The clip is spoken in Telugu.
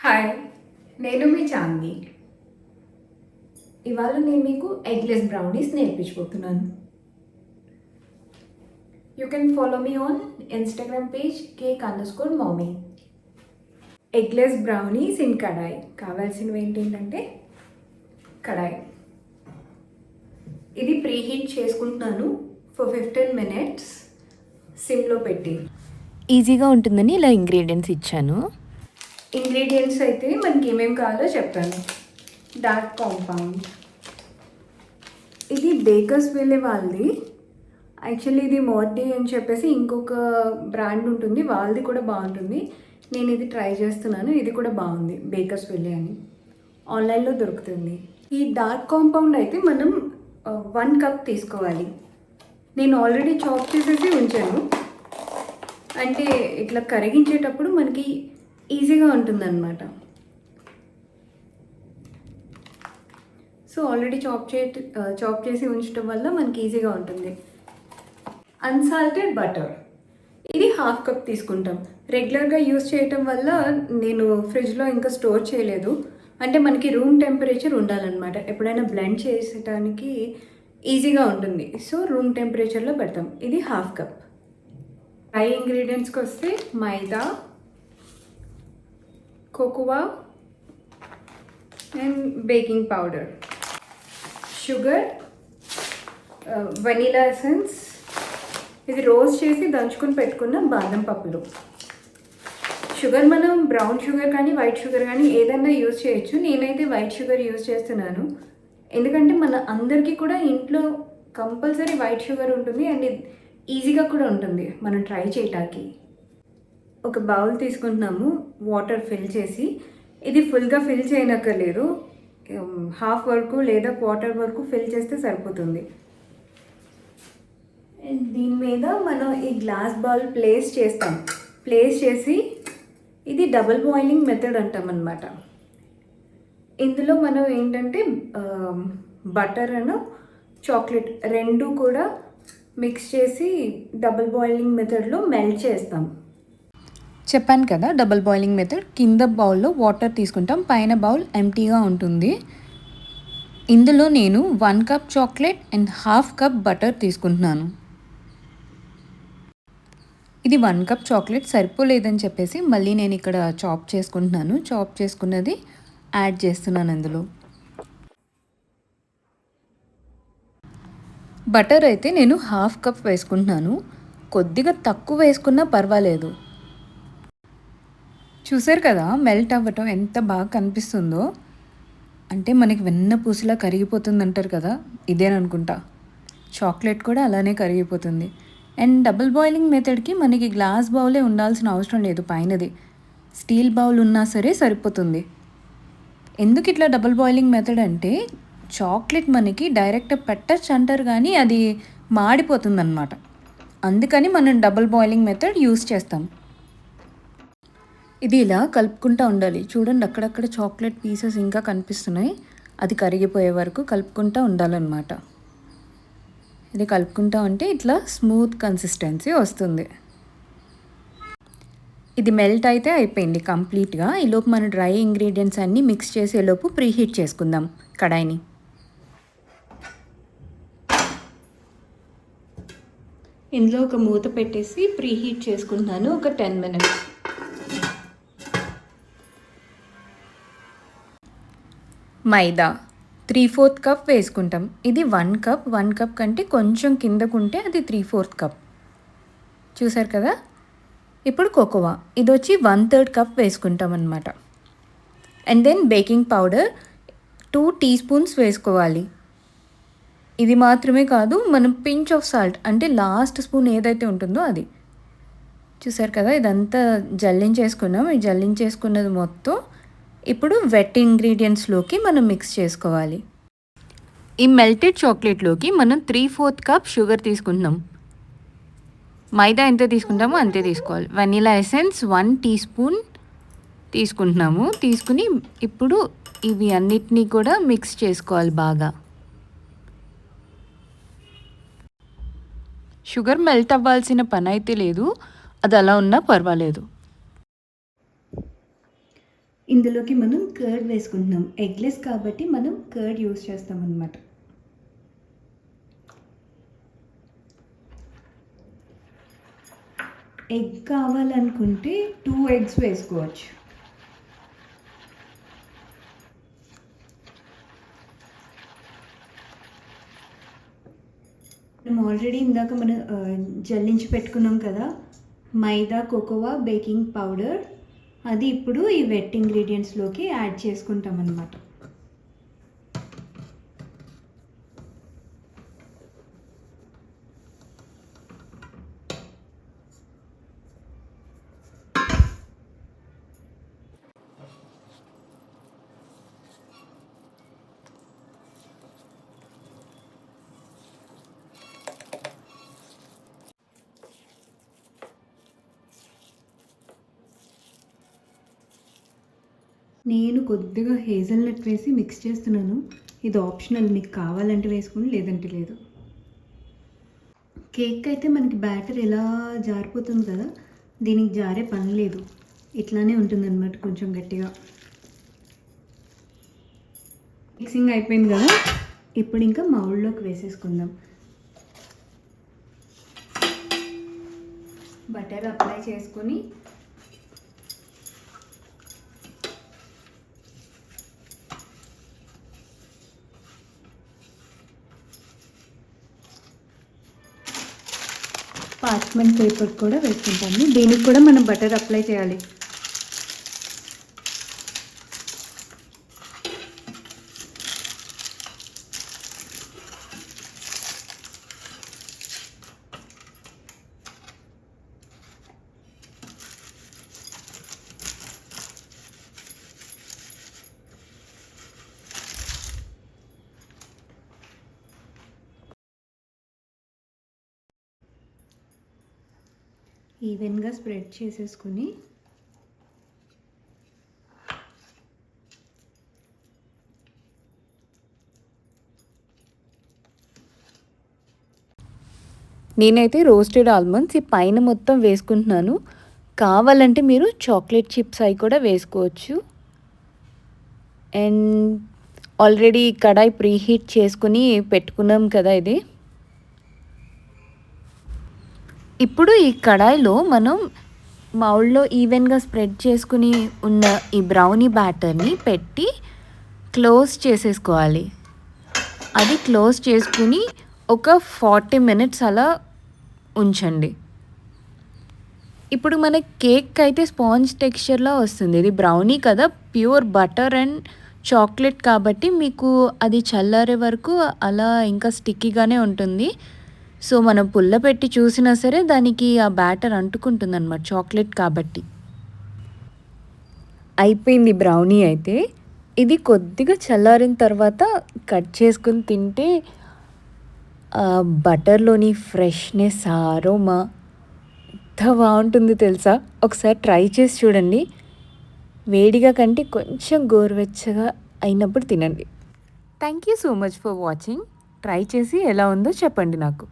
హాయ్, నేను మీ చాంది. ఇవాళ నేను మీకు ఎగ్లెస్ బ్రౌనీస్ నేర్పించబోతున్నాను. You can follow me on Instagram page cake_mommy. Eggless brownies in kadai. కావాల్సినవి ఏంటంటే కడాయి, ఇది ప్రీహీట్ చేసుకుంటున్నాను ఫర్ 15 minutes సిమ్లో పెట్టి. ఈజీగా ఉంటుందని ఇలా ఇంగ్రీడియంట్స్ ఇచ్చాను. ఇంగ్రీడియంట్స్ అయితే మనకి ఏమేమి కావాలో చెప్తాను. డార్క్ కాంపౌండ్, ఇది బేకర్స్ వెళ్ళే వాళ్ళది. యాక్చువల్లీ ఇది మోర్టీ అని చెప్పేసి ఇంకొక బ్రాండ్ ఉంటుంది, వాళ్ళది కూడా బాగుంటుంది. నేను ఇది ట్రై చేస్తున్నాను, ఇది కూడా బాగుంది. బేకర్స్ వెళ్ళే అని ఆన్లైన్లో దొరుకుతుంది. ఈ డార్క్ కాంపౌండ్ అయితే మనం 1 కప్ తీసుకోవాలి. నేను ఆల్రెడీ చాప్ చేసేసి ఉంచాను, అంటే ఇట్లా కరిగించేటప్పుడు మనకి ఈజీగా ఉంటుందన్నమాట. సో ఆల్రెడీ చాప్ చేసి ఉంచడం వల్ల మనకి ఈజీగా ఉంటుంది. అన్సాల్టెడ్ బటర్, ఇది 1/2 కప్ తీసుకుంటాం. రెగ్యులర్గా యూస్ చేయటం వల్ల నేను ఫ్రిడ్జ్లో ఇంకా స్టోర్ చేయలేదు, అంటే మనకి రూమ్ టెంపరేచర్ ఉండాలన్నమాట. ఎప్పుడైనా బ్లెండ్ చేసేటానికి ఈజీగా ఉంటుంది, సో రూమ్ టెంపరేచర్లో పెడతాం. ఇది 1/2 కప్. డ్రై ఇంగ్రీడియంట్స్కి వస్తే maida, cocoa and baking powder, sugar, vanilla essence, ఇది రోస్ట్ చేసి దంచుకొని పెట్టుకున్న బాదం పప్పులు. షుగర్ మనం బ్రౌన్ షుగర్ కానీ వైట్ షుగర్ కానీ ఏదైనా యూజ్ చేయొచ్చు. నేనైతే వైట్ షుగర్ యూజ్ చేస్తున్నాను, ఎందుకంటే మన అందరికీ కూడా ఇంట్లో కంపల్సరీ వైట్ షుగర్ ఉంటుంది అండ్ ఈజీగా కూడా ఉంటుంది మనం ట్రై చేయటానికి. ఒక బౌల్ తీసుకుంటున్నాము, వాటర్ ఫిల్ చేసి. ఇది ఫుల్గా ఫిల్ చేయనక్కర్లేదు, హాఫ్ వరకు లేదా క్వార్టర్ వరకు ఫిల్ చేస్తే సరిపోతుంది. దీని మీద మనం ఈ గ్లాస్ బౌల్ ప్లేస్ చేస్తాం. ప్లేస్ చేసి ఇది డబుల్ బాయిలింగ్ మెథడ్ అంటాం అన్నమాట. ఇందులో మనం ఏంటంటే బటర్ అండ్ చాక్లెట్ రెండు కూడా మిక్స్ చేసి డబుల్ బాయిలింగ్ మెథడ్లో మెల్ట్ చేస్తాం. చెప్పాను కదా, డబుల్ బాయిలింగ్ మెథడ్. కింద బౌల్లో వాటర్ తీసుకుంటాం, పైన బౌల్ ఎంటీగా ఉంటుంది. ఇందులో నేను 1 cup chocolate and 1/2 cup butter తీసుకుంటున్నాను. ఇది 1 కప్ చాక్లెట్ సరిపోలేదని చెప్పేసి మళ్ళీ నేను ఇక్కడ చాప్ చేసుకుంటున్నాను. చాప్ చేసుకున్నది యాడ్ చేస్తున్నాను అందులో. బటర్ అయితే నేను 1/2 కప్ వేసుకుంటున్నాను, కొద్దిగా తక్కువ వేసుకున్నా పర్వాలేదు. చూసారు కదా మెల్ట్ అవ్వటం ఎంత బాగా కనిపిస్తుందో, అంటే మనకి వెన్న పూసలా కరిగిపోతుంది అంటారు కదా, ఇదేననుకుంటా. చాక్లెట్ కూడా అలానే కరిగిపోతుంది. అండ్ డబుల్ బాయిలింగ్ మెథడ్కి మనకి గ్లాస్ బౌలే ఉండాల్సిన అవసరం లేదు, పైనది స్టీల్ బౌల్ ఉన్నా సరే సరిపోతుంది. ఎందుకు ఇట్లా డబుల్ బాయిలింగ్ మెథడ్ అంటే చాక్లెట్ మనకి డైరెక్ట్ పెట్టచ్చు అంటారు కానీ అది మాడిపోతుంది అన్నమాట. అందుకని మనం డబుల్ బాయిలింగ్ మెథడ్ యూస్ చేస్తాం. ఇది ఇలా కలుపుకుంటూ ఉండాలి. చూడండి, అక్కడక్కడ చాక్లెట్ పీసెస్ ఇంకా కనిపిస్తున్నాయి, అది కరిగిపోయే వరకు కలుపుకుంటూ ఉండాలన్నమాట. ఇది కలుపుకుంటూ ఉంటే ఇట్లా స్మూత్ కన్సిస్టెన్సీ వస్తుంది. ఇది మెల్ట్ అయితే అయిపోయింది కంప్లీట్గా. ఈలోపు మన డ్రై ఇంగ్రీడియంట్స్ అన్నీ మిక్స్ చేసేలోపు ప్రీహీట్ చేసుకుందాం కడాయిని. ఇందులో ఒక మూత పెట్టేసి ప్రీహీట్ చేసుకుంటున్నాను ఒక 10 minutes. మైదా 3/4 కప్ వేసుకుంటాం. ఇది 1 కప్. 1 కప్ కంటే కొంచెం కిందకుంటే అది 3/4 కప్. చూసారు కదా. ఇప్పుడు కోకోవా, ఇది వచ్చి 1/3 కప్ వేసుకుంటాం అన్నమాట. And then baking powder 2 teaspoons వేసుకోవాలి. ఇది మాత్రమే కాదు, మనం పించ్ ఆఫ్ సాల్ట్ అంటే లాస్ట్ స్పూన్ ఏదైతే ఉంటుందో అది. చూసారు కదా, ఇదంతా జల్లించేసుకున్నాం. ఈ జల్లించేసుకున్నది మొత్తం ఇప్పుడు వెట్ ఇంగ్రీడియంట్స్లోకి మనం మిక్స్ చేసుకోవాలి. ఈ మెల్టెడ్ చాక్లెట్లోకి మనం 3/4 కప్ షుగర్ తీసుకుంటున్నాం. మైదా ఎంత తీసుకుంటామో అంతే తీసుకోవాలి. వెనీలా ఎసెన్స్ 1 teaspoon తీసుకుంటున్నాము. తీసుకుని ఇప్పుడు ఇవి అన్నిటినీ కూడా మిక్స్ చేసుకోవాలి బాగా. షుగర్ మెల్ట్ అవ్వాల్సిన పని అయితే లేదు, అది అలా ఉన్నా పర్వాలేదు. ఇందులోకి మనం కర్డ్ వేసుకుంటున్నాం. ఎగ్లెస్ కాబట్టి మనం కర్డ్ యూస్ చేస్తాం అన్నమాట. ఎగ్ కావాలనుకుంటే 2 ఎగ్స్ వేసుకోవచ్చు. మనం ఆల్రెడీ ఇందాక మనం జల్లించి పెట్టుకున్నాం కదా మైదా, కోకోవా, బేకింగ్ పౌడర్, అది ఇప్పుడు ఈ వెట్ ఇంగ్రీడియంట్స్లోకి యాడ్ చేసుకుంటాం అన్నమాట. నేను కొద్దిగా హేజల్నట్ వేసి మిక్స్ చేస్తున్నాను. ఇది ఆప్షనల్, మీకు కావాలంటే వేసుకుని లేదంటే లేదు. కేక్ అయితే మనకి బ్యాటర్ ఎలా జారిపోతుంది కదా, దీనికి జారే పని లేదు, ఇట్లానే ఉంటుందన్నమాట కొంచెం గట్టిగా. మిక్సింగ్ అయిపోయింది కదా, ఇప్పుడు ఇంకా మౌల్డ్లోకి వేసేసుకుందాం. బటర్ అప్లై చేసుకొని పార్చ్మెంట్ పేపర్ కూడా వేసుకుంటాము. దీనికి కూడా మనం బటర్ అప్లై చేయాలి. ఈవెన్గా స్ప్రెడ్ చేసేసుకుని నేనైతే రోస్టెడ్ ఆల్మండ్స్ ఈ పైన మొత్తం వేసుకుంటున్నాను. కావాలంటే మీరు చాక్లెట్ చిప్స్ అవి కూడా వేసుకోవచ్చు. అండ్ ఆల్రెడీ కడాయి ప్రీహీట్ చేసుకుని పెట్టుకున్నాం కదా ఇది. ఇప్పుడు ఈ కడాయిలో మనం మౌల్డ్లో ఈవెన్గా స్ప్రెడ్ చేసుకుని ఉన్న ఈ బ్రౌనీ బ్యాటర్ని పెట్టి క్లోజ్ చేసేసుకోవాలి. అది క్లోజ్ చేసుకుని ఒక 40 మినిట్స్ అలా ఉంచండి. ఇప్పుడు మన కేక్ అయితే స్పాంజ్ టెక్స్చర్లా వస్తుంది. ఇది బ్రౌనీ కదా, ప్యూర్ బటర్ అండ్ చాక్లెట్ కాబట్టి మీకు అది చల్లారే వరకు అలా ఇంకా స్టిక్కీగానే ఉంటుంది. సో మనం పుల్ల పెట్టి చూసినా సరే దానికి ఆ బ్యాటర్ అంటుకుంటుంది అన్నమాట, చాక్లెట్ కాబట్టి. అయిపోయింది బ్రౌనీ అయితే. ఇది కొద్దిగా చల్లారిన తర్వాత కట్ చేసుకుని తింటే బటర్లోని ఫ్రెష్నెస్, అరోమా ఎంత బాగుంటుంది తెలుసా. ఒకసారి ట్రై చేసి చూడండి. వేడిగా కంటే కొంచెం గోరువెచ్చగా అయినప్పుడు తినండి. Thank you so much for watching. Try చేసి ఎలా ఉందో చెప్పండి నాకు.